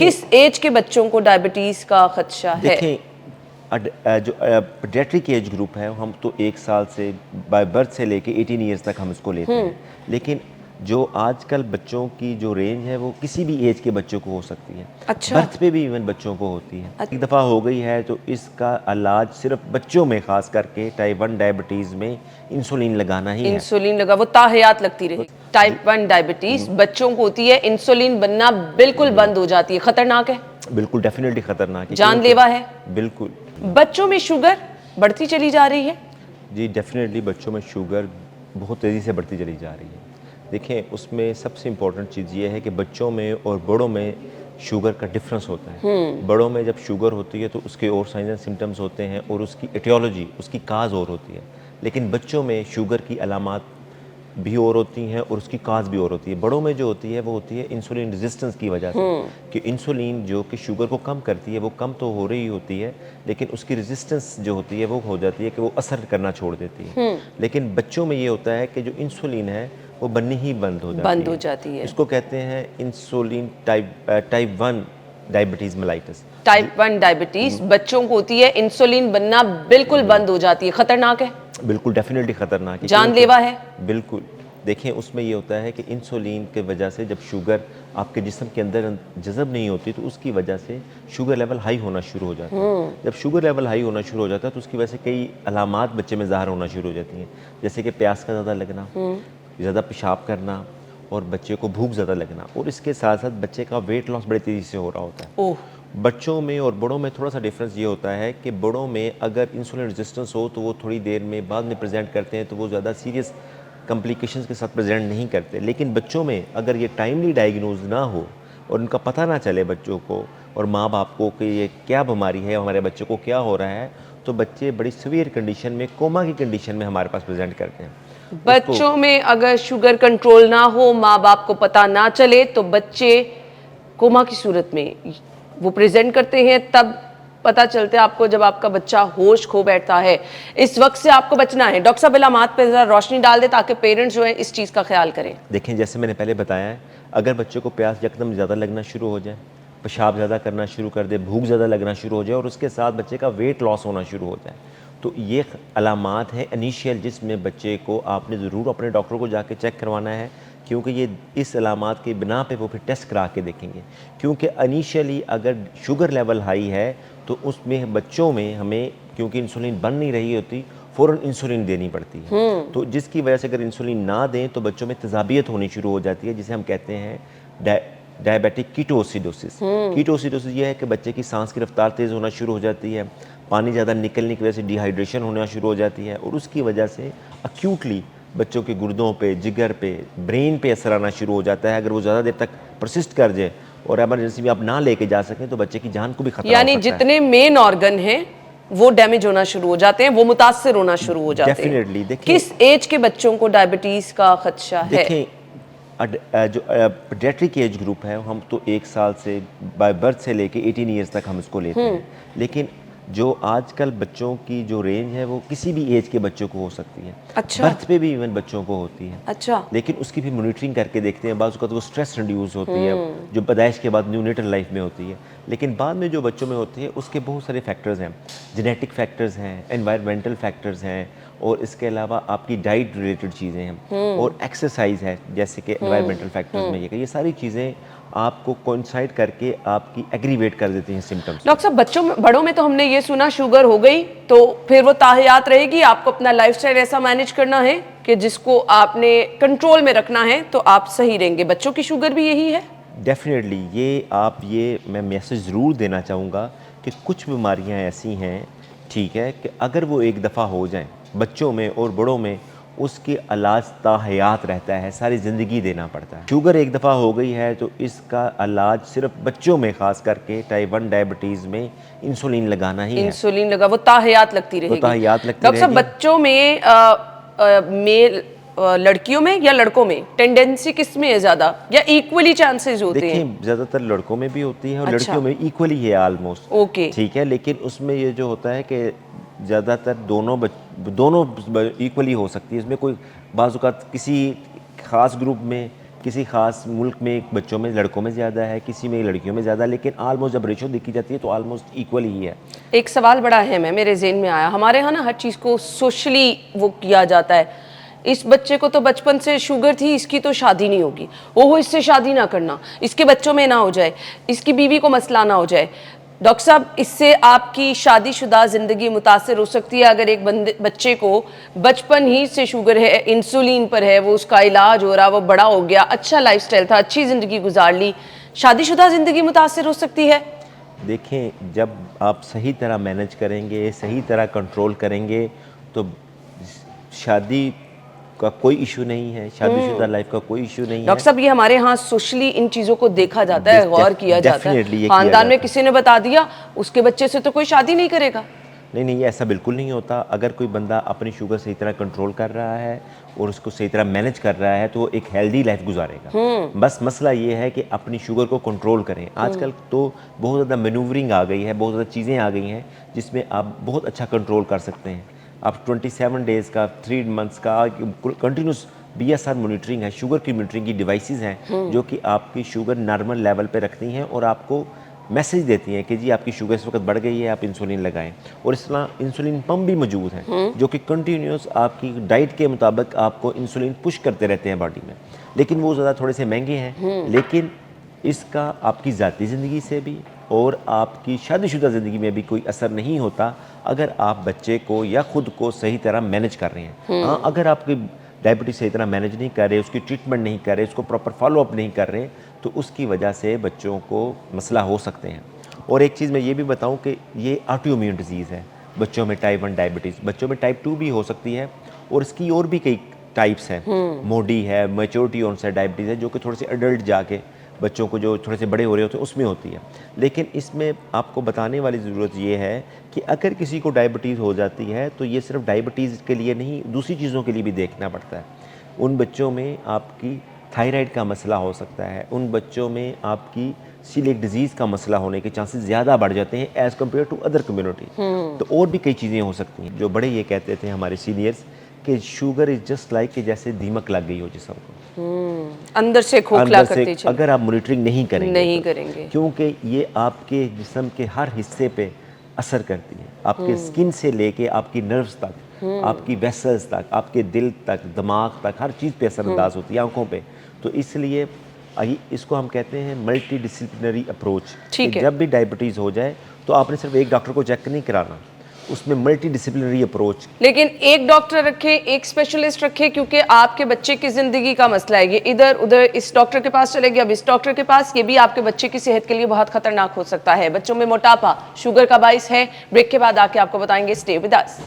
किस एज के बच्चों को डायबिटीज का खदशा है? जो पीडियाट्रिक एज ग्रुप है, हम तो 1 साल से बाय बर्थ से लेके 18 ईयर्स तक हम इसको लेते हैं। लेकिन जो आजकल बच्चों की जो रेंज है वो किसी भी एज के बच्चों को हो सकती है। अच्छा। बर्थ पे भी इवन बच्चों को होती है। एक दफ़ा हो गई है तो इसका इलाज सिर्फ बच्चों में, ख़ास करके टाइप 1 डायबिटीज़ में इंसुलिन लगाना ही है। इंसुलिन लगा, वो ताहयात लगती रही। टाइप 1 डायबिटीज बच्चों को होती है, इंसुलिन बनना बिल्कुल बंद हो जाती है, खतरनाक है? बिल्कुल, डेफिनेटली खतरनाक है, जानलेवा है? बिल्कुल। बच्चों में शुगर बढ़ती चली जा रही है? जी, डेफिनेटली बच्चों में शुगर बहुत तेज़ी से बढ़ती चली जा रही है। देखें, उसमें सबसे इम्पोर्टेंट चीज़ ये है कि बच्चों में और बड़ों में शुगर का डिफरेंस होता है। बड़ों में जब शुगर होती है तो उसके और साइंस एंड सिम्टम्स होते हैं और उसकी एटियोलॉजी, उसकी काज और होती है। लेकिन बच्चों में शुगर की अलामात भी और होती हैं और उसकी काज भी और होती है। बड़ों में जो होती है वो होती है इंसुलिन रेजिस्टेंस की वजह से, कि इंसुलिन जो कि शुगर को कम करती है वो कम तो हो रही होती है, लेकिन उसकी रेजिस्टेंस जो होती है वो हो जाती है कि वो असर करना छोड़ देती है। लेकिन बच्चों में ये होता है कि जो इंसुलिन है वो बननी ही बंद हो जाती है। इसको कहते हैं insulin type 1 diabetes mellitus. Type 1 diabetes बच्चों को होती है, इंसुलिन बनना बिल्कुल बंद हो जाती है, खतरनाक है? बिल्कुल, डेफिनेटली खतरनाक है, जानलेवा है? बिल्कुल। देखें, उसमें ये होता है कि इंसुलिन की वजह से जब शुगर आपके जिस्म के अंदर जज़ब नहीं होती तो उसकी वजह से शुगर लेवल हाई होना शुरू हो जाता है। जब शुगर लेवल हाई होना शुरू हो जाता है तो उसकी वजह से कई अलामात बच्चे में ज़ाहिर होना शुरू हो जाती हैं, जैसे कि प्यास का ज़्यादा लगना, ज़्यादा पेशाब करना और बच्चे को भूख ज़्यादा लगना, और इसके साथ साथ बच्चे का वेट लॉस बड़ी तेज़ी से हो रहा होता है। ओह, बच्चों में और बड़ों में थोड़ा सा डिफरेंस ये होता है कि बड़ों में अगर इंसुलिन रेजिस्टेंस हो तो वो थोड़ी देर में बाद में प्रेजेंट करते हैं, तो वो ज़्यादा सीरियस कॉम्प्लिकेशंस के साथ प्रेजेंट नहीं करते। लेकिन बच्चों में अगर ये टाइमली डायग्नोज ना हो और उनका पता ना चले बच्चों को और माँ बाप को कि ये क्या बीमारी है, हमारे बच्चों को क्या हो रहा है, तो बच्चे बड़ी सीवियर कंडीशन में, कोमा की कंडीशन में हमारे पास प्रेजेंट करते हैं। बच्चों में अगर शुगर कंट्रोल ना हो, माँ बाप को पता ना चले, तो बच्चे कोमा की सूरत में वो प्रेजेंट करते हैं। तब पता चलता है आपको जब आपका बच्चा होश खो बैठता है। इस वक्त से आपको बचना है। डॉक्टर साहब इलामात पे जरा रोशनी डाल दे ताकि पेरेंट्स जो है इस चीज़ का ख्याल करें। देखें, जैसे मैंने पहले बताया है, अगर बच्चे को प्यास यकदम ज़्यादा लगना शुरू हो जाए, पेशाब ज़्यादा करना शुरू कर दे, भूख ज़्यादा लगना शुरू हो जाए और उसके साथ बच्चे का वेट लॉस होना शुरू हो जाए, तो ये अलामात हैं इनिशियल, जिसमें बच्चे को आपने ज़रूर अपने डॉक्टर को जाके चेक करवाना है, क्योंकि ये इस अलामात के बिना पे वो फिर टेस्ट करा के देखेंगे। क्योंकि इनिशियली अगर शुगर लेवल हाई है तो उसमें बच्चों में हमें, क्योंकि इंसुलिन बन नहीं रही होती, फ़ौरन इंसुलिन देनी पड़ती है। तो जिसकी वजह से अगर इंसुलिन ना दें तो बच्चों में तेज़ाबियत होनी शुरू हो जाती है, जिसे हम कहते हैं डायबिटिक कीटोसिडोसिस। कीटोसिडोसिस ये है कि बच्चे की सांस की रफ्तार तेज़ होना शुरू हो जाती है, पानी ज़्यादा निकलने की वजह से डिहाइड्रेशन होना शुरू हो जाती है और उसकी वजह से अक्यूटली बच्चों के गुर्दों पे, जिगर पे, ब्रेन पे असर आना शुरू हो जाता है। अगर वो ज़्यादा देर तक परसिस्ट कर जाए और एमरजेंसी में आप ना लेके जा सकें तो बच्चे की जान को भी खतरा हो सकता है। यानी जितने मेन ऑर्गन हैं वो डैमेज होना शुरू हो जाते हैं, वो मुतासर होना शुरू हो जाते हैं। डेफिनेटली। देखिए, किस एज के बच्चों को डायबिटीज का खदशा है? देखें, जो पीडियाट्रिक एज ग्रुप है, हम तो 1 साल से बाय बर्थ से लेके 18 ईयर्स तक हम इसको लेते हैं। लेकिन जो आजकल बच्चों की जो रेंज है वो किसी भी एज के बच्चों को हो सकती है। अच्छा। बर्थ पे भी इवन बच्चों को होती है। अच्छा। लेकिन उसकी भी मॉनिटरिंग करके देखते हैं। बाज़ तो वो स्ट्रेस रिड्यूस होती है जो पैदाइश के बाद न्यूनेटल लाइफ में होती है। लेकिन बाद में जो बच्चों में होती है उसके बहुत सारे फैक्टर्स हैं, जेनेटिक फैक्टर्स हैं, एनवायरमेंटल फैक्टर्स हैं, और इसके अलावा आपकी डाइट रिलेटेड चीज़ें हैं और एक्सरसाइज है, जैसे कि एनवायरमेंटल फैक्टर्स में ये सारी चीज़ें आपको कोइंसाइड करके आपकी एग्रीवेट कर देती हैं सिम्टम्स। डॉक्टर साहब, बच्चों में, बड़ों में तो हमने ये सुना शुगर हो गई तो फिर वो ताहयात रहेगी, आपको अपना लाइफस्टाइल ऐसा मैनेज करना है कि जिसको आपने कंट्रोल में रखना है तो आप सही रहेंगे। बच्चों की शुगर भी यही है? डेफिनेटली। ये मैं मैसेज ज़रूर देना चाहूँगा कि कुछ बीमारियाँ ऐसी हैं, ठीक है, कि अगर वो एक दफ़ा हो जाएं बच्चों में और बड़ों में, उसके इलाज ताहयात रहता है, सारी ज़िंदगी देना पड़ता है। शुगर एक दफ़ा हो गई है तो इसका इलाज सिर्फ बच्चों में, ख़ास करके टाइप 1 डायबिटीज़ में इंसुलिन लगाना ही है। इंसुलिन लगा, वो ताहयात लगती रहेगी। ताहयात लगती डॉक्टर साहब, रहेगी। बच्चों में मेल लड़कियों में या लड़कों में टेंडेंसी किस में है ज़्यादा, या इक्वली चांसेस होते हैं? देखिए, ज़्यादातर लड़कों में भी होती है और अच्छा। लड़कियों में इक्वली है ऑलमोस्ट। ओके। ठीक है, लेकिन उसमें ये जो होता है कि ज़्यादातर दोनों इक्वली हो सकती है। इसमें कोई बाज़ औक़ात किसी ख़ास ग्रुप में किसी खास मुल्क में बच्चों में लड़कों में ज़्यादा है, किसी में लड़कियों में ज़्यादा, लेकिन आलमोस्ट जब रेशो देखी जाती है तो आलमोस्ट इक्वल ही है। एक सवाल बड़ा अहम है, मेरे ज़हन में आया। हमारे यहाँ ना हर चीज़ को सोशली वो किया जाता है। इस बच्चे को तो बचपन से शुगर थी, इसकी तो शादी नहीं होगी, ओहो इससे शादी ना करना, इसके बच्चों में ना हो जाए, इसकी बीवी को मसला ना हो जाए। डॉक्टर साहब, इससे आपकी शादीशुदा ज़िंदगी मुतासर हो सकती है अगर एक बच्चे को बचपन ही से शुगर है, इंसुलिन पर है, वो उसका इलाज हो रहा, वो बड़ा हो गया, अच्छा लाइफस्टाइल था, अच्छी ज़िंदगी गुजार ली, शादीशुदा ज़िंदगी मुतासर हो सकती है? देखें, जब आप सही तरह मैनेज करेंगे, सही तरह कंट्रोल करेंगे तो शादी का कोई इशू नहीं है, शादीशुदा लाइफ का कोई इशू नहीं है। डॉक्टर साहब, ये हमारे यहाँ सोशली इन चीज़ों को देखा जाता है, गौर किया जाता है। डेफिनेटली खानदान में किसी ने बता दिया उसके बच्चे से तो कोई शादी नहीं करेगा। नहीं, ऐसा बिल्कुल नहीं होता। अगर कोई बंदा अपनी शुगर सही तरह कंट्रोल कर रहा है और उसको सही तरह मैनेज कर रहा है तो वो एक हेल्दी लाइफ गुजारेगा। बस मसला ये है कि अपनी शुगर को कंट्रोल करें। आजकल तो बहुत ज़्यादा मैनूवरिंग आ गई है, बहुत ज़्यादा चीज़ें आ गई हैं जिसमें आप बहुत अच्छा कंट्रोल कर सकते हैं। आप 27 डेज़ का, 3 मंथ्स का कंटिन्यूस BSR मॉनिटरिंग है, शुगर की मॉनिटरिंग की डिवाइसेस हैं जो कि आपकी शुगर नॉर्मल लेवल पे रखती हैं और आपको मैसेज देती हैं कि जी आपकी शुगर इस वक्त बढ़ गई है, आप इंसुलिन लगाएं। और इस तरह इंसुलिन पंप भी मौजूद हैं जो कि कंटिन्यूस आपकी डाइट के मुताबिक आपको इंसुलिन पुश करते रहते हैं बॉडी में। लेकिन वो ज़्यादा थोड़े से महंगे हैं, लेकिन इसका आपकी ज़ाती ज़िंदगी से भी और आपकी शादीशुदा ज़िंदगी में भी कोई असर नहीं होता अगर आप बच्चे को या ख़ुद को सही तरह मैनेज कर रहे हैं। हाँ, अगर आपकी डायबिटीज़ सही तरह मैनेज नहीं कर रहे, उसकी ट्रीटमेंट नहीं कर रहे, उसको प्रॉपर फॉलोअप नहीं कर रहे, तो उसकी वजह से बच्चों को मसला हो सकते हैं। और एक चीज़ मैं ये भी बताऊं कि ये ऑटोइम्यून डिजीज़ है। बच्चों में टाइप 1 डायबिटीज़, बच्चों में टाइप 2 भी हो सकती है और इसकी और भी कई टाइप्स हैं। मोडी है, मैच्योरिटी ऑनसेट डायबिटीज़ है जो कि थोड़े से एडल्ट जाके बच्चों को जो थोड़े से बड़े हो रहे होते हैं उसमें होती है। लेकिन इसमें आपको बताने वाली ज़रूरत ये है कि अगर किसी को डायबिटीज़ हो जाती है तो ये सिर्फ डायबिटीज़ के लिए नहीं, दूसरी चीज़ों के लिए भी देखना पड़ता है। उन बच्चों में आपकी थायराइड का मसला हो सकता है, उन बच्चों में आपकी सीलिएक डिजीज़ का मसला होने के चांसेस ज़्यादा बढ़ जाते हैं as compare to other community. तो और भी कई चीज़ें हो सकती हैं। जो बड़े ये कहते थे हमारे सीनियर्स कि शुगर इज़ जस्ट लाइक कि जैसे दीमक लग गई हो जिस्म को, अंदर से खोखला करते चले। अगर आप मॉनिटरिंग नहीं करेंगे करेंगे, क्योंकि ये आपके जिस्म के हर हिस्से पे असर करती है, आपके स्किन से लेके आपकी नर्व्स तक, आपकी वेसल्स तक, आपके दिल तक, दिमाग तक, हर चीज़ पे असरअंदाज होती है, आंखों पे। तो इसलिए इसको हम कहते हैं मल्टी डिसिप्लिनरी अप्रोच। जब भी डायबिटीज़ हो जाए तो आपने सिर्फ एक डॉक्टर को चेक नहीं कराना, उसमें मल्टी डिसिप्लिनरी अप्रोच। लेकिन एक डॉक्टर रखे, एक स्पेशलिस्ट रखे, क्योंकि आपके बच्चे की ज़िंदगी का मसला है। ये इधर उधर इस डॉक्टर के पास चले गए, अब इस डॉक्टर के पास, ये भी आपके बच्चे की सेहत के लिए बहुत खतरनाक हो सकता है। बच्चों में मोटापा शुगर का बाइस है। ब्रेक के बाद आके आपको बताएंगे। Stay with us.